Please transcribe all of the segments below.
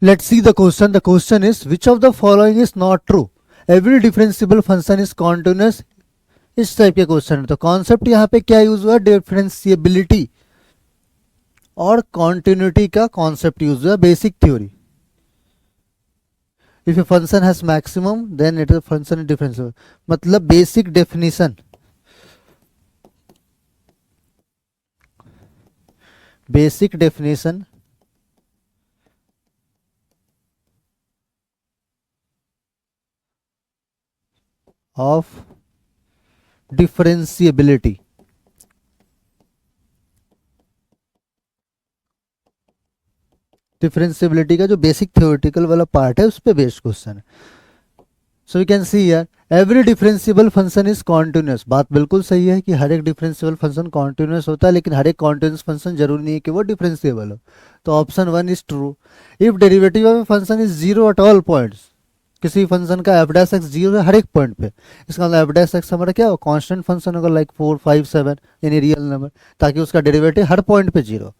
Let's see the question. The question is, which of the following is not true? Every differentiable function is continuous. इस type के question है। तो concept यहाँ पे क्या use हुआ है? डिफरेंशिएबिलिटी और कॉन्टिन्यूटी का कॉन्सेप्ट यूज हुआ है, basic theory. If a function has maximum then it is function is differentiable, मतलब basic definition, basic definition of differentiability. Differentiability का जो बेसिक थ्योरेटिकल वाला पार्ट है उस पे बेस्ड क्वेश्चन है। So you can see here every differentiable function is continuous. बात बिल्कुल सही है कि हर एक डिफरेंशिएबल फंक्शन कॉन्टिन्यूस होता है, लेकिन हर एक कॉन्टिन्यूस फंक्शन जरूरी नहीं है कि वो डिफरेंशिएबल हो। तो option 1 is true. If derivative of a function is zero at all points, किसी फंक्शन का एफ डैश एक्स जीरो है हर एक पॉइंट पे, इसका मतलब एफ डैश एक्स हमारा क्या हो, कांस्टेंट फंक्शन होगा, लाइक 4 5 7 यानी रियल नंबर, ताकि उसका डेरिवेटिव हर पॉइंट पे जीरो।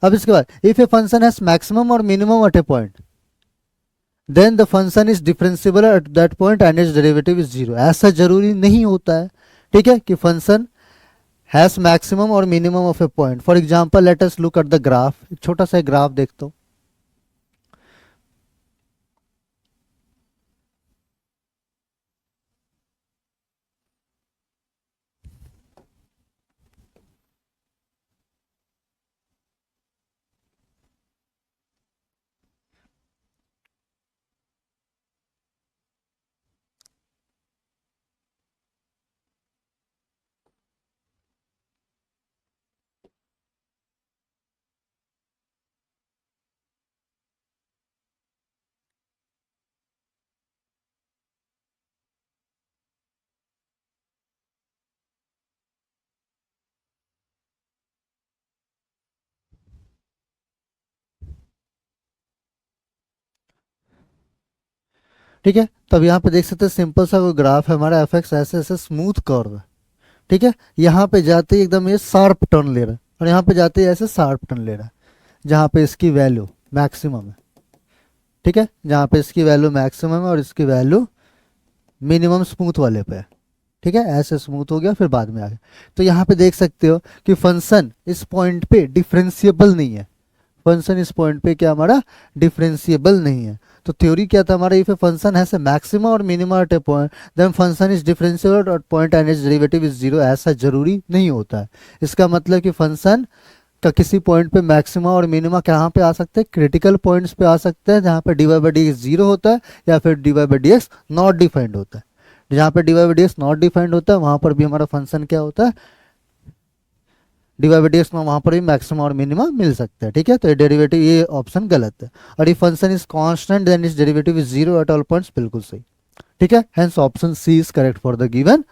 अब इसके बाद if a function has maximum और minimum at a point then the function is differentiable at that point and is derivative is zero. ऐसा जरूरी नहीं होता है, ठीक है, कि फंक्शन हैज मैक्सिमम और minimum of a point. For example let us look at the graph. एक छोटा सा ग्राफ देखते हो। ठीक है, तब यहाँ पे देख सकते हैं सिंपल सा वो ग्राफ है हमारा, एफ एक्स ऐसे ऐसे स्मूथ कर्व है, ठीक है। यहाँ पे जाते ही एकदम ये शार्प टर्न ले रहा है, और यहाँ पे जाते ही ऐसे शार्प टर्न ले रहा है, जहाँ पे इसकी वैल्यू मैक्सिमम है, ठीक है, जहाँ पे इसकी वैल्यू मैक्सिमम है और इसकी वैल्यू मिनिमम स्मूथ वाले पे है, ठीक है। ऐसे स्मूथ हो गया, फिर बाद में आ गया। तो यहाँ पे देख सकते हो कि फंक्शन इस पॉइंट पे डिफरेंशिएबल नहीं है। फंक्शन इस पॉइंट पे क्या हमारा डिफरेंशिएबल नहीं है। तो थ्योरी क्या था हमारा, if a function has a maximum और minimum at a point then function is differentiable at point and is derivative is zero. ऐसा जरूरी नहीं होता है। इसका मतलब कि फंक्शन का किसी पॉइंट पे मैक्सिमा और मिनिमा कहाँ पे आ सकते हैं, क्रिटिकल पॉइंट्स पे आ सकते हैं, जहाँ पे D Y by D X zero होता है, या फिर D Y by D X not defined होता है। जहाँ पे D Y by D X not defined होता है वहाँ पर भी हमारा फंक्शन क्या होता है, D Y by D X में वहाँ पर भी मैक्सिमा और मिनिमा मिल सकता है, ठीक है। तो ये डेरिवेटिव, ये ऑप्शन गलत है। और ये function is constant then is derivative is zero at all points, बिल्कुल सही, ठीक है। Hence option C is correct for the given.